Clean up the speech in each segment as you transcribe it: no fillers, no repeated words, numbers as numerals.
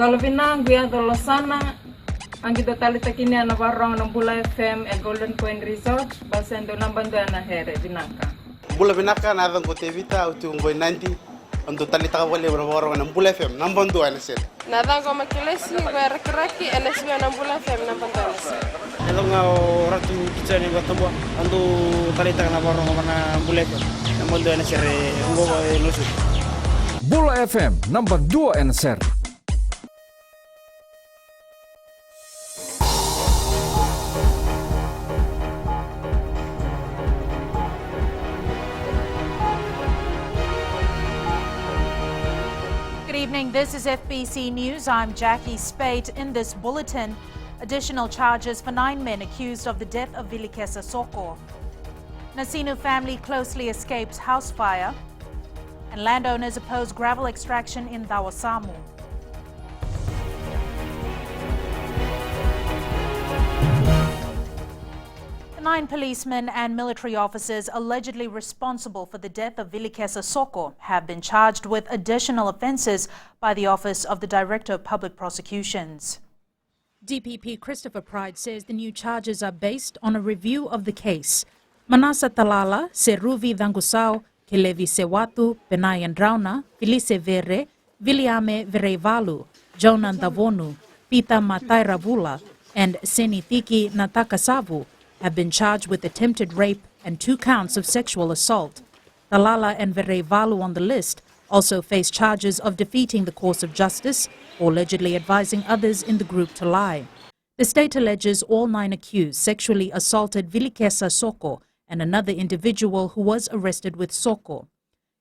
Dalavina guia dolosana anche totale takini ana varong ng Bula FM e Golden Point Resort basendo nambando ana here binaka. Bula binaka na adang ko tevita uti ungoi nanti ando talita wale varong ng Bula FM nambando ana sir. Nadang ko makilesi werkraki NSB ng Bula FM nambando ana sir. Hello nga ratu kitchen ng Vatuwaqa ando talita na varong ng Bula FM nambando ana sir ungo lusu. Bula FM number 2 ana sir. Good evening, this is FBC News. I'm Jackie Spate. In this bulletin, additional charges for 9 men accused of the death of Vatuwaqa Soko. Nasinu family closely escapes house fire, and landowners oppose gravel extraction in Dawasamu. The 9 policemen and military officers allegedly responsible for the death of Vatuwaqa Soko have been charged with additional offences by the Office of the Director of Public Prosecutions. DPP Christopher Pride says the new charges are based on a review of the case. Manasa Talala, Seruvi Dangusao, Kelevi Sewatu, Benayan Drauna, Felice Vere, Viliame Verevalu, Jonan Davonu, Pita Matairavula, and Senithiki Natakasavu have been charged with attempted rape and 2 counts of sexual assault. Talala and Verevalu on the list also face charges of defeating the course of justice or allegedly advising others in the group to lie. The state alleges all 9 accused sexually assaulted Vatuwaqa Soko and another individual who was arrested with Soko.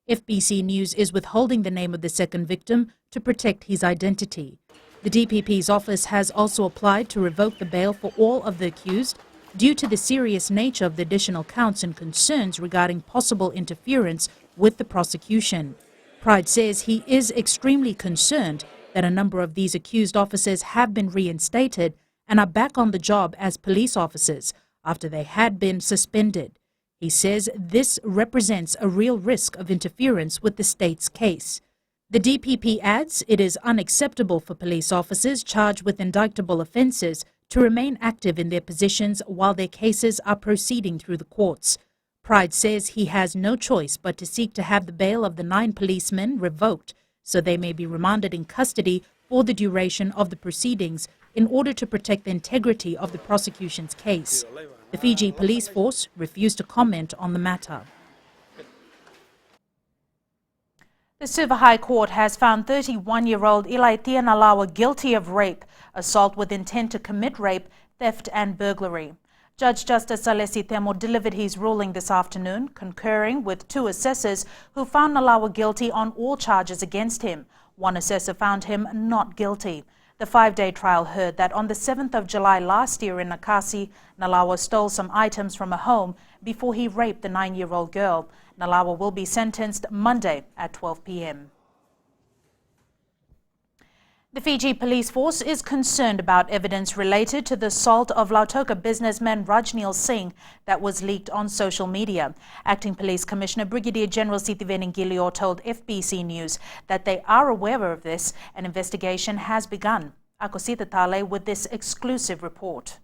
FBC News is withholding the name of the second victim to protect his identity. The DPP's office has also applied to revoke the bail for all of the accused due to the serious nature of the additional counts and concerns regarding possible interference with the prosecution. Pride says he is extremely concerned that a number of these accused officers have been reinstated and are back on the job as police officers after they had been suspended. He says this represents a real risk of interference with the state's case. The DPP adds it is unacceptable for police officers charged with indictable offences to remain active in their positions while their cases are proceeding through the courts. Pride says he has no choice but to seek to have the bail of the 9 policemen revoked so they may be remanded in custody for the duration of the proceedings in order to protect the integrity of the prosecution's case. The Fiji police force refused to comment on the matter. The Suva High Court has found 31-year-old Ilaitia Nalawa guilty of rape, assault with intent to commit rape, theft and burglary. Judge Justice Alesi Temo delivered his ruling this afternoon, concurring with 2 assessors who found Nalawa guilty on all charges against him. One assessor found him not guilty. The 5-day trial heard that on the 7th of July last year in Nakasi, Nalawa stole some items from a home before he raped the 9-year-old girl. Nalawa will be sentenced Monday at 12 p.m. The Fiji police force is concerned about evidence related to the assault of Lautoka businessman Rajneel Singh that was leaked on social media. Acting Police Commissioner Brigadier General Sithiven Ngilio told FBC News that they are aware of this. An investigation has begun. Akosita Tale with this exclusive report.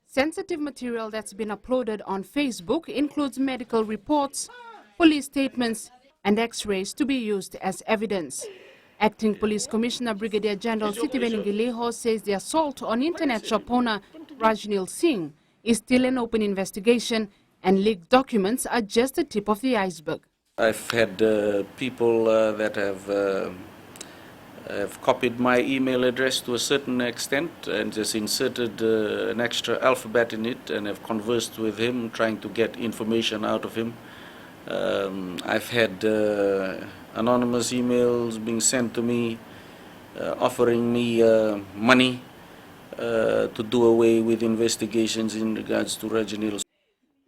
Sensitive material that's been uploaded on Facebook includes medical reports, police statements, and x-rays to be used as evidence. Acting Police Commissioner Brigadier General Sithiven Ngilio says the assault on internet shop owner Rajneel Singh is still an open investigation and leaked documents are just the tip of the iceberg. I've had people that have copied my email address to a certain extent and just inserted an extra alphabet in it and have conversed with him, trying to get information out of him. I've had anonymous emails being sent to me, offering me money to do away with investigations in regards to Rajneel.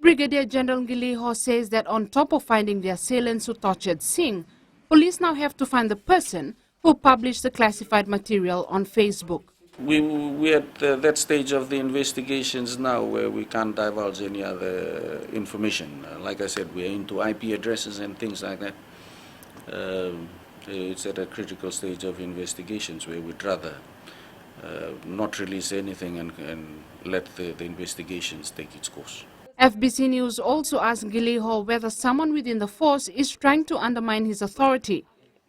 Brigadier General Ngilio says that on top of finding the assailants who tortured Singh, police now have to find the person who published the classified material on Facebook. We're at that stage of the investigations now where we can't divulge any other information. Like I said, we're into IP addresses and things like that. It's at a critical stage of investigations where we'd rather not release anything and let the investigations take its course. FBC News also asked Giliho whether someone within the force is trying to undermine his authority.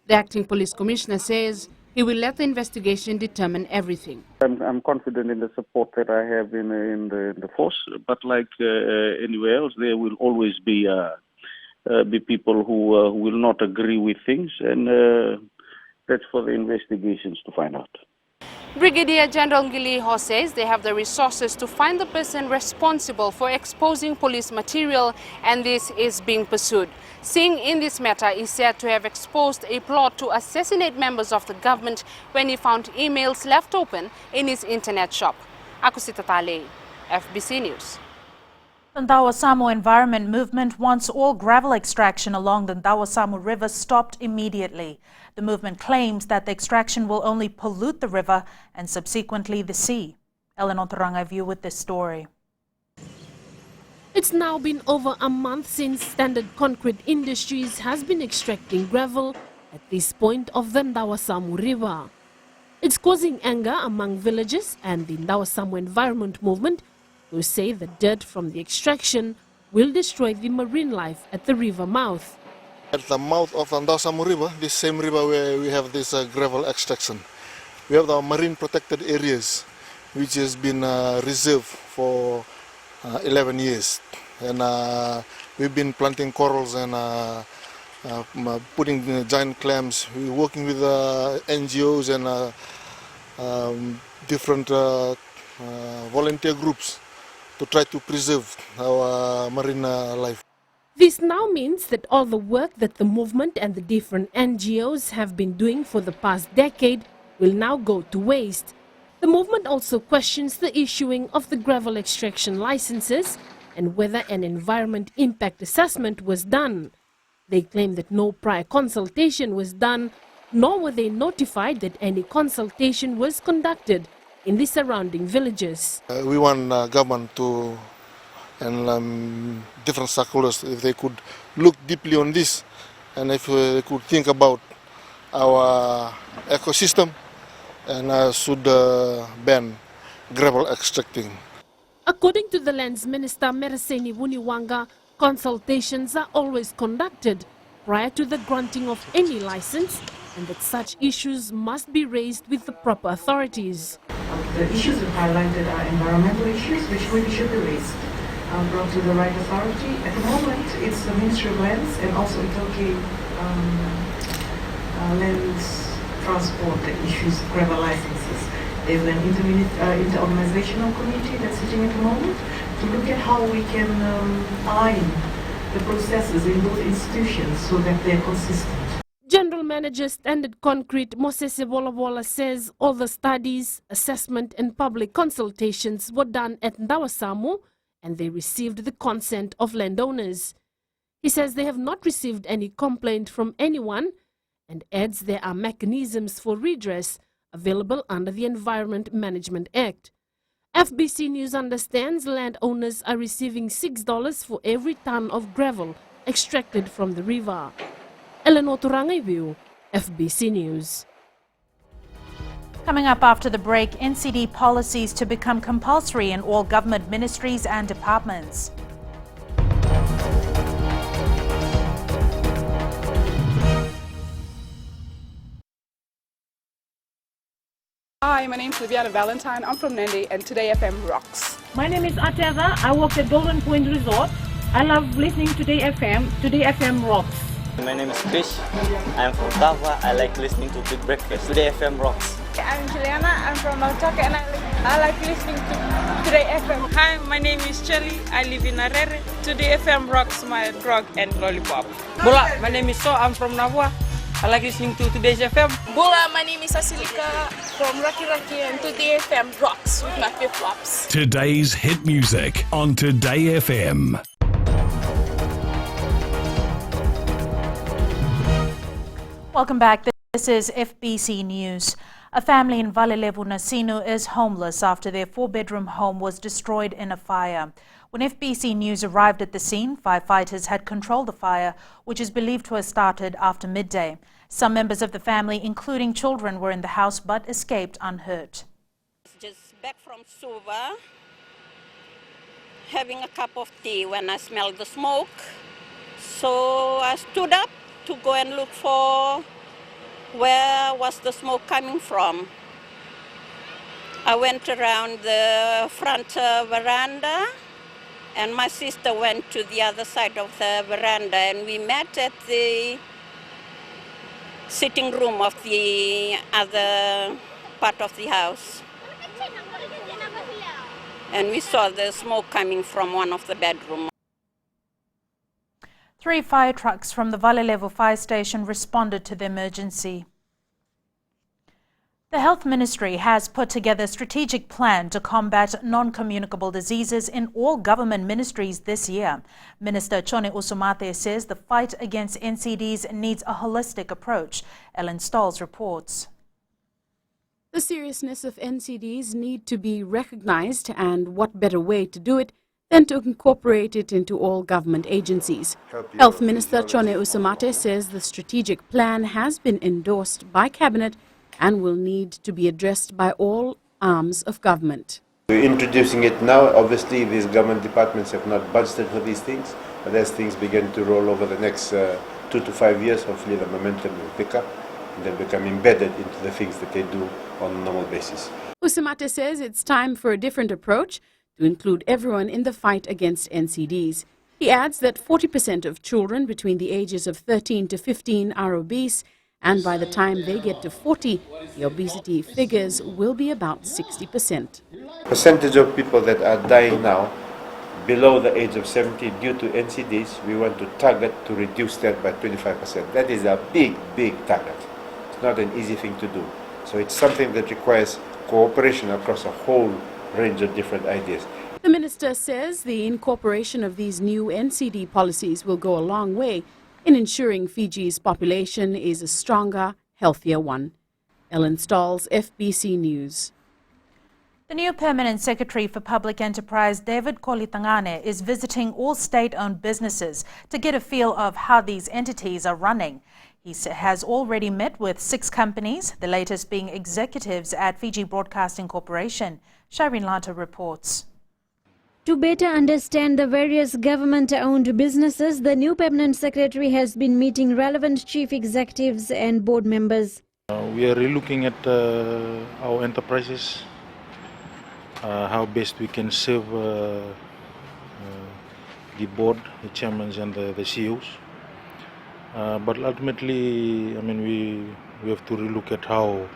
The acting police commissioner says he will let the investigation determine everything. I'm confident in the support that I have in the force, but like anywhere else, there will always be people who will not agree with things, and that's for the investigations to find out. Brigadier General Giliho says they have the resources to find the person responsible for exposing police material, and this is being pursued. Singh in this matter is said to have exposed a plot to assassinate members of the government when he found emails left open in his internet shop. Aku Sita Tale, FBC News. The Ndawasamu Environment Movement wants all gravel extraction along the Ndawasamu River stopped immediately. The movement claims that the extraction will only pollute the river and subsequently the sea. Ellen Otoranga view with this story. It's now been over a month since Standard Concrete Industries has been extracting gravel at this point of the Ndawasamu River. It's causing anger among villagers and the Ndawasamu Environment Movement, who say the dirt from the extraction will destroy the marine life at the river mouth. At the mouth of the Ndawasamu River, this same river where we have this gravel extraction, we have the marine protected areas, which has been reserved for 11 years. And we've been planting corals and putting giant clams. We're working with NGOs and different volunteer groups to try to preserve our marine life. This now means that all the work that the movement and the different NGOs have been doing for the past decade will now go to waste. The movement also questions the issuing of the gravel extraction licenses and whether an environment impact assessment was done. They claim that no prior consultation was done, nor were they notified that any consultation was conducted in the surrounding villages. We want government to and different stakeholders, if they could look deeply on this and if they could think about our ecosystem and should ban gravel extracting. According to the Lands Minister Mereseni Vuniwanga, consultations are always conducted prior to the granting of any license and that such issues must be raised with the proper authorities. The issues we've highlighted are environmental issues which really should be raised, brought to the right authority. At the moment, it's the Ministry of Lands and also Itoke Lands Transport that issues gravel licenses. There's an inter-organizational committee that's sitting at the moment to look at how we can align the processes in both institutions so that they're consistent. General Manager Standard Concrete Mosese Bolabola says all the studies, assessment and public consultations were done at Ndawasamu and they received the consent of landowners. He says they have not received any complaint from anyone and adds there are mechanisms for redress available under the Environment Management Act. FBC News understands landowners are receiving $6 for every ton of gravel extracted from the river. Eleanor Turangaivu, FBC News. Coming up after the break, NCD policies to become compulsory in all government ministries and departments. Hi, my name is Viviana Valentine. I'm from Nandi and Today FM rocks. My name is Ateza. I work at Golden Point Resort. I love listening to Today FM. Today FM rocks. My name is Krish. I'm from Tava. I like listening to Big Breakfast. Today FM rocks. I'm Juliana. I'm from Vatuwaqa and I like listening to Today FM. Hi, my name is Chelly. I live in Arere. Today FM rocks my grog and lollipop. Bula, my name is So. I'm from Navua. I like listening to Today's FM. Bula, my name is Asilika from Rocky Rocky and Today FM rocks with my flip-flops. Today's hit music on Today FM. Welcome back. This is FBC News. A family in Valelevu Nasinu is homeless after their 4-bedroom home was destroyed in a fire. When FBC News arrived at the scene, firefighters had controlled the fire, which is believed to have started after midday. Some members of the family, including children, were in the house but escaped unhurt. Just back from Suva, having a cup of tea when I smelled the smoke. So I stood up to go and look for where was the smoke coming from. I went around the front veranda, and my sister went to the other side of the veranda, and we met at the sitting room of the other part of the house. And we saw the smoke coming from one of the bedrooms. 3 fire trucks from the Vale Level Fire Station responded to the emergency. The Health Ministry has put together a strategic plan to combat non-communicable diseases in all government ministries this year. Minister Chone Usumate says the fight against NCDs needs a holistic approach. Ellen Stolz reports. The seriousness of NCDs need to be recognized, and what better way to do it than to incorporate it into all government agencies. Health Minister Chone Usumate says the strategic plan has been endorsed by Cabinet and will need to be addressed by all arms of government. We're introducing it now. Obviously, these government departments have not budgeted for these things, but as things begin to roll over the next 2 to 5 years, hopefully the momentum will pick up and then become embedded into the things that they do on a normal basis. Usumate says it's time for a different approach to include everyone in the fight against NCDs. He adds that 40% of children between the ages of 13 to 15 are obese, and by the time they get to 40, the obesity figures will be about 60%. Percentage of people that are dying now below the age of 70 due to NCDs, we want to target to reduce that by 25%. That is a big, big target. It's not an easy thing to do. So it's something that requires cooperation across a whole range of different ideas. The minister says the incorporation of these new NCD policies will go a long way in ensuring Fiji's population is a stronger, healthier one. Ellen Stolz, FBC News. The new Permanent Secretary for Public Enterprise, David Kolitangane, is visiting all state-owned businesses to get a feel of how these entities are running. He has already met with 6 companies, the latest being executives at Fiji Broadcasting Corporation. Shireen Lanta reports. To better understand the various government-owned businesses, the new Permanent Secretary has been meeting relevant chief executives and board members. We are relooking at our enterprises, how best we can serve the board, the chairmen and the CEOs. But ultimately, I mean, we have to relook at how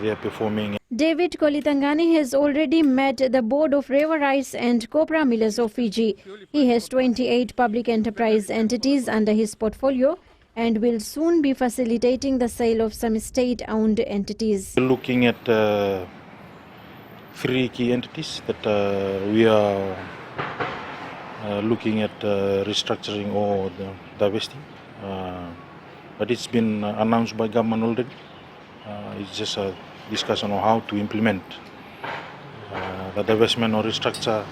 they are performing. David Kolitangane has already met the board of Rewa Rice and Copra Millers of Fiji. He has 28 public enterprise entities under his portfolio and will soon be facilitating the sale of some state-owned entities. We're looking at 3 key entities that we are looking at restructuring or divesting. But it's been announced by government already. It's just a discussion on how to implement the divestment or restructure.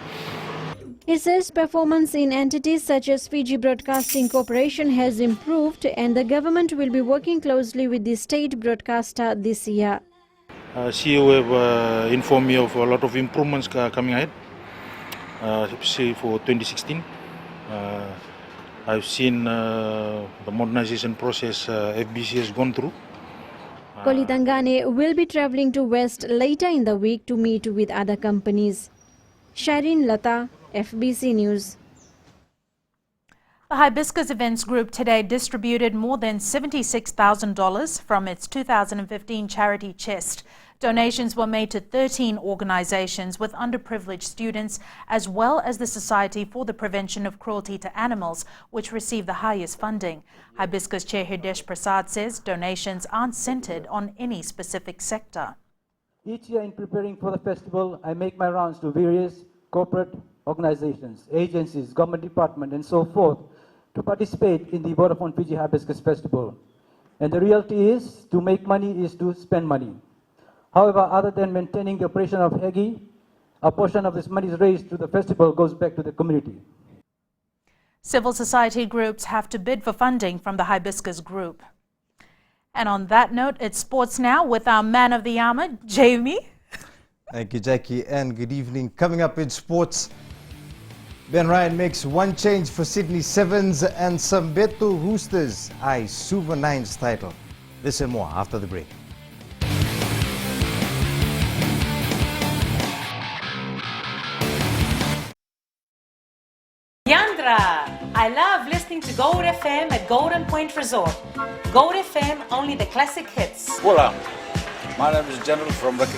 He says performance in entities such as Fiji Broadcasting Corporation has improved and the government will be working closely with the state broadcaster this year. CEO have informed me of a lot of improvements coming ahead, say for 2016. I've seen the modernization process FBC has gone through. Kolitangane will be travelling to West later in the week to meet with other companies. Shireen Lata, FBC News. The Hibiscus Events Group today distributed more than $76,000 from its 2015 charity chest. Donations were made to 13 organizations with underprivileged students, as well as the Society for the Prevention of Cruelty to Animals, which received the highest funding. Hibiscus Chair Hidesh Prasad says donations aren't centered on any specific sector. Each year in preparing for the festival, I make my rounds to various corporate organizations, agencies, government departments, and so forth to participate in the Vodafone Fiji Hibiscus Festival. And the reality is, to make money is to spend money. However, other than maintaining the operation of HEGI, a portion of this money raised to the festival goes back to the community. Civil society groups have to bid for funding from the Hibiscus Group. And on that note, it's sports now with our man of the hour, Jamie. Thank you, Jackie, and good evening. Coming up in sports, Ben Ryan makes one change for Sydney Sevens and Sambeto Roosters eye Suva Nines title. This and more after the break. Yandra, I love listening to Gold FM at Golden Point Resort. Gold FM, only the classic hits. Hola, my name is General from Rugby.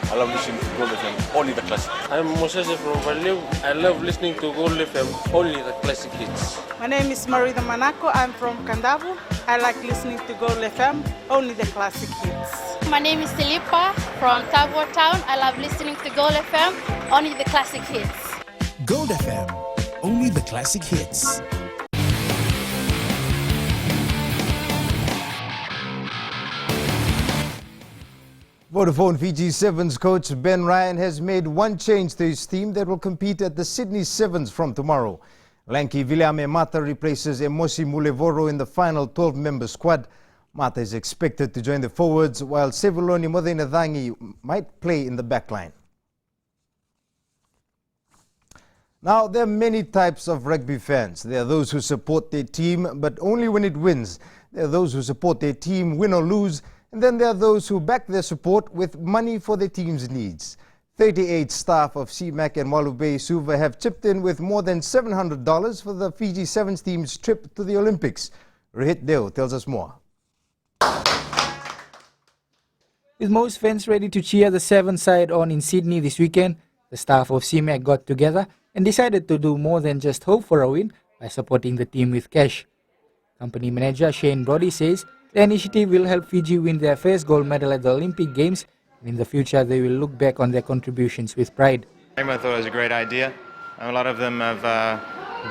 I love listening to Gold FM, only the classic. I'm Moses from Value. I love listening to Gold FM, only the classic hits. My name is Marida Manako. I'm from Kandavu. I like listening to Gold FM, only the classic hits. My name is Tilipa from Tavwa Town. I love listening to Gold FM, only the classic hits. Gold FM, only the classic hits. Vodafone Fiji Sevens coach Ben Ryan has made one change to his team that will compete at the Sydney Sevens from tomorrow. Lanky Viliame Mata replaces Emosi Mulevoro in the final 12-member squad. Mata is expected to join the forwards, while Sevoloni Modenadangi might play in the backline. Now, there are many types of rugby fans. There are those who support their team, but only when it wins. There are those who support their team, win or lose. And then there are those who back their support with money for their team's needs. 38 staff of CMAC and Walubei Suva have chipped in with more than $700 for the Fiji Sevens team's trip to the Olympics. Rohit Deo tells us more. With most fans ready to cheer the Sevens side on in Sydney this weekend, the staff of CMAC got together and decided to do more than just hope for a win by supporting the team with cash. Company manager Shane Brody says the initiative will help Fiji win their first gold medal at the Olympic Games, and in the future they will look back on their contributions with pride. I thought it was a great idea. A lot of them have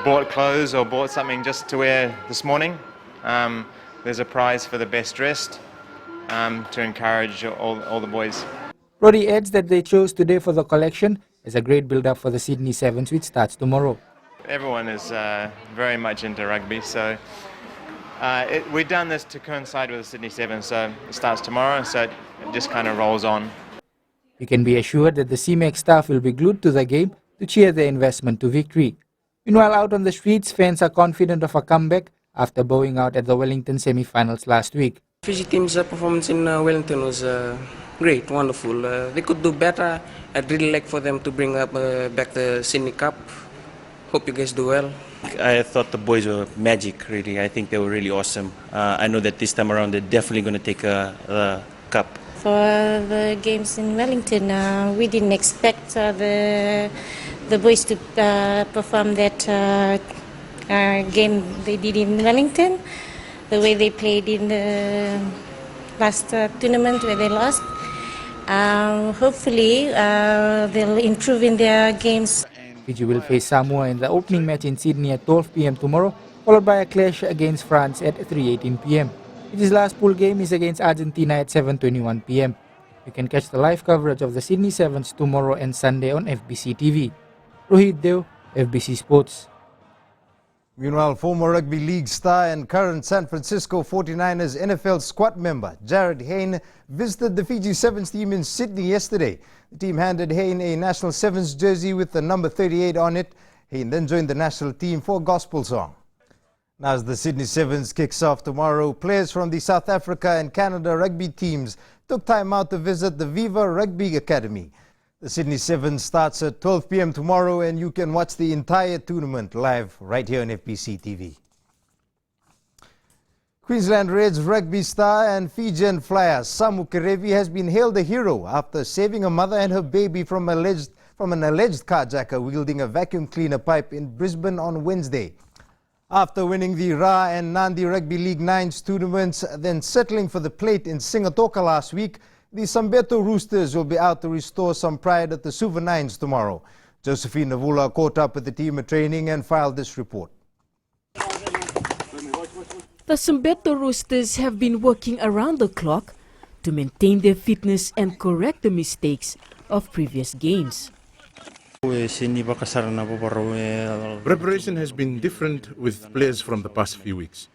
bought clothes or bought something just to wear this morning. There's a prize for the best dressed to encourage all the boys. Brody adds that they chose today for the collection as a great build-up for the Sydney Sevens, which starts tomorrow. Everyone is very much into rugby, so we've done this to coincide with the Sydney Sevens, so it starts tomorrow, so it just kind of rolls on. You can be assured that the CMAC staff will be glued to the game to cheer their investment to victory. Meanwhile, out on the streets, fans are confident of a comeback after bowing out at the Wellington semi-finals last week. Fiji team's performance in Wellington was great, wonderful. They could do better. I'd really like for them to bring up back the Sydney Cup. Hope you guys do well. I thought the boys were magic, really. I think they were really awesome. I know that this time around they're definitely going to take a cup. For the games in Wellington, we didn't expect the boys to perform that game they did in Wellington, the way they played in the last tournament where they lost. Hopefully, they'll improve in their games. Fiji will face Samoa in the opening match in Sydney at 12 p.m. tomorrow, followed by a clash against France at 3:18 p.m. Fiji's last pool game is against Argentina at 7:21 p.m. You can catch the live coverage of the Sydney Sevens tomorrow and Sunday on FBCtv. Rohit Deo, FBC Sports. Meanwhile, former Rugby League star and current San Francisco 49ers NFL squad member Jared Hayne visited the Fiji Sevens team in Sydney yesterday. The team handed Hayne a National Sevens jersey with the number 38 on it. Hayne then joined the national team for a gospel song. Now, as the Sydney Sevens kicks off tomorrow, players from the South Africa and Canada rugby teams took time out to visit the Viva Rugby Academy. The Sydney Sevens starts at 12 p.m. tomorrow, and you can watch the entire tournament live right here on FBCtv. Queensland Reds rugby star and Fijian flyer Samu Kerevi has been hailed a hero after saving a mother and her baby from an alleged carjacker wielding a vacuum cleaner pipe in Brisbane on Wednesday. After winning the Ra and Nandi Rugby League 9s tournaments, then settling for the plate in Singatoka last week, the Sambeto Roosters will be out to restore some pride at the Suva Nines tomorrow. Josephine Navula caught up with the team at training and filed this report. The Sambeto Roosters have been working around the clock to maintain their fitness and correct the mistakes of previous games. Preparation has been different with players from the past few weeks.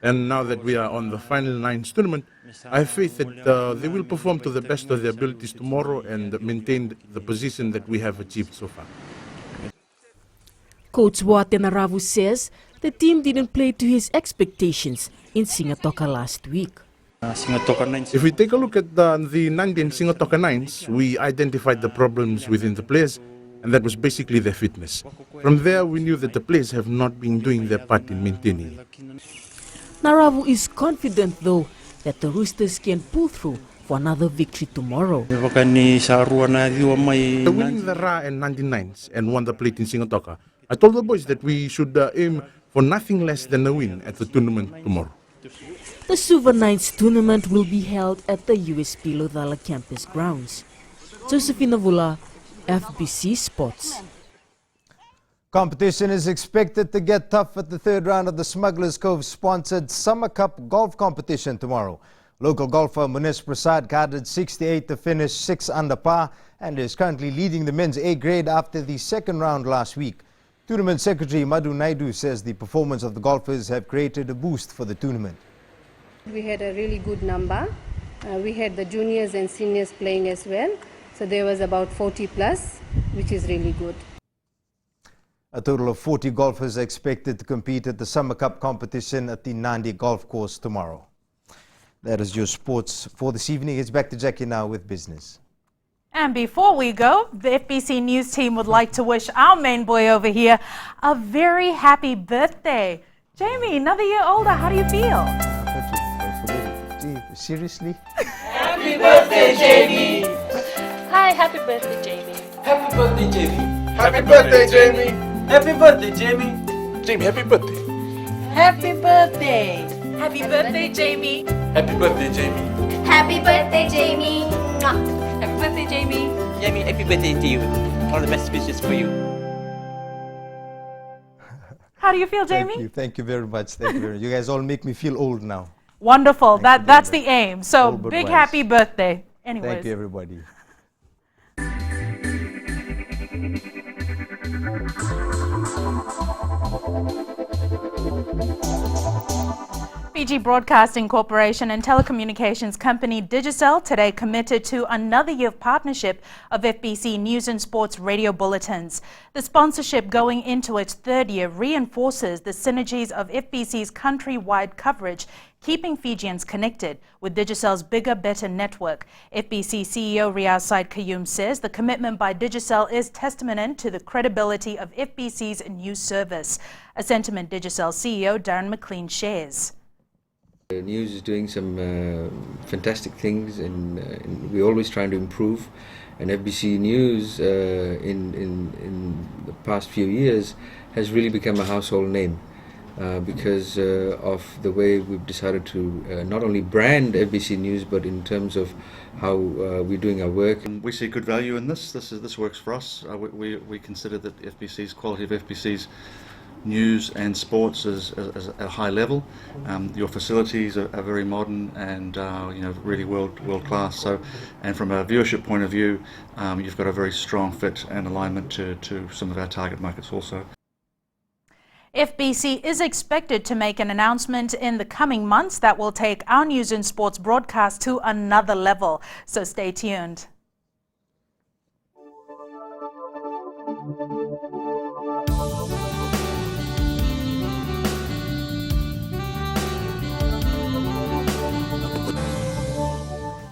And now that we are on the final nines tournament, I have faith that they will perform to the best of their abilities tomorrow and maintain the position that we have achieved so far. Coach Naravu says the team didn't play to his expectations in Singatoka last week. If we take a look at the Nandi and Singatoka Nines, we identified the problems within the players, and that was basically their fitness. From there, we knew that the players have not been doing their part in maintaining it. Naravu is confident, though, that the Roosters can pull through for another victory tomorrow. Winning the Ra and Nandi Nines and won the plate in Singatoka, I told the boys that we should aim for nothing less than a win at the tournament tomorrow. The Suva Nines tournament will be held at the USP Lodala campus grounds. Josephina Vula, FBC Sports. Competition is expected to get tough at the third round of the Smugglers Cove-sponsored Summer Cup golf competition tomorrow. Local golfer Munis Prasad carded 68 to finish 6 under par and is currently leading the men's A grade after the second round last week. Tournament Secretary Madhu Naidu says the performance of the golfers have created a boost for the tournament. We had a really good number. We had the juniors and seniors playing as well. So there was about 40 plus, which is really good. A total of 40 golfers are expected to compete at the Summer Cup competition at the Nandi Golf Course tomorrow. That is your sports for this evening. It's back to Jackie now with business. And before we go, the FBC News team would like to wish our main boy over here a very happy birthday. Jamie, another year older, how do you feel? Seriously? Happy birthday, Jamie! Hi, happy birthday, Jamie. Happy birthday, Jamie! Happy birthday, Jamie! Happy birthday, Jamie! Jamie, happy birthday! Happy birthday! Happy birthday, Jamie! Happy birthday, Jamie! Happy birthday, Jamie! Happy birthday, Jamie! Jamie, happy birthday to you. All the best wishes for you. How do you feel, Jamie? Thank you very much. Thank you very much. You guys all make me feel old now. Wonderful. That's the aim. So All but big wise. happy birthday. Anyways. Thank you, everybody. Fiji Broadcasting Corporation and telecommunications company Digicel today committed to another year of partnership of FBC News and Sports radio bulletins. The sponsorship going into its third year reinforces the synergies of FBC's countrywide coverage, keeping Fijians connected with Digicel's bigger, better network. FBC CEO Riaz Said Qayyum says the commitment by Digicel is testament to the credibility of FBC's news service, a sentiment Digicel CEO Darren McLean shares. The news is doing some fantastic things, and we're always trying to improve. And FBC News in the past few years has really become a household name because of the way we've decided to not only brand FBC News, but in terms of how we're doing our work. We see good value in this. This works for us. We consider that FBC's quality of FBC's news and sports is at a high level. Your facilities are very modern and really world class. So, and from a viewership point of view, you've got a very strong fit and alignment to some of our target markets also. FBC is expected to make an announcement in the coming months that will take our news and sports broadcast to another level. So stay tuned.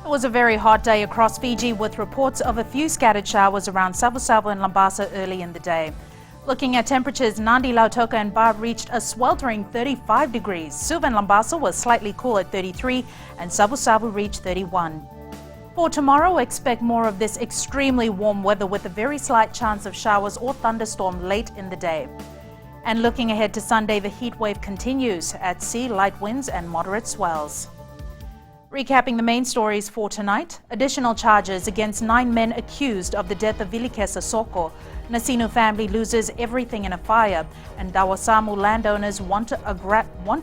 It was a very hot day across Fiji with reports of a few scattered showers around Savu and Lambasa early in the day. Looking at temperatures, Nandi, Lautoka and Bar reached a sweltering 35 degrees. Suva and Lambasa was slightly cool at 33 and Savu reached 31. For tomorrow, expect more of this extremely warm weather with a very slight chance of showers or thunderstorm late in the day. And looking ahead to Sunday, the heat wave continues. At sea, light winds and moderate swells. Recapping the main stories for tonight, additional charges against 9 men accused of the death of Vatuwaqa Soko. Nasinu family loses everything in a fire, and Dawasamu landowners want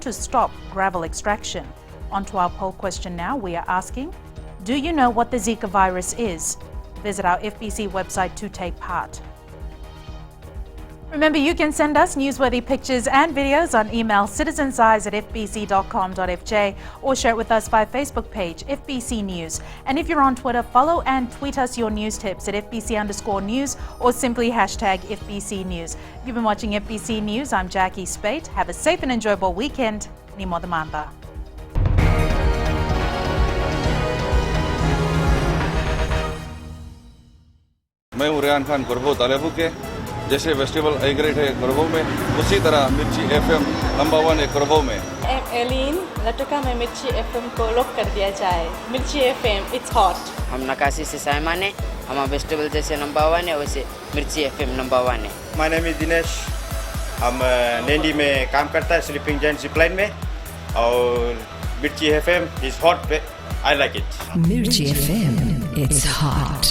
to stop gravel extraction. On to our poll question now. We are asking, do you know what the Zika virus is? Visit our FBC website to take part. Remember, you can send us newsworthy pictures and videos on email citizensize@fbc.com.fj or share it with us via Facebook page, FBC News. And if you're on Twitter, follow and tweet us your news tips at FBC_news or simply hashtag FBC News. You've been watching FBC News. I'm Jackie Spate. Have a safe and enjoyable weekend. Ni mo demanda. मैं हूँ रेहान खान कुरबो तालेबू के जैसे festival A grade है कुरबो में उसी तरह मिर्ची FM number 1 है कुरबो में एलिन लटका में मिर्ची एफएम को लॉक कर दिया जाए मिर्ची एफएम इट्स हॉट हम नकाशी से साइमान है हमारा फेस्टिवल जैसे नंबर 1 है वैसे मिर्ची एफएम नंबर 1 है माय नेम इज दिनेश हम नेंडी में काम करता है स्लीपिंग जायंट जिपलाइन में और मिर्ची FM is hot I like it मिर्ची एफएम इट्स हॉट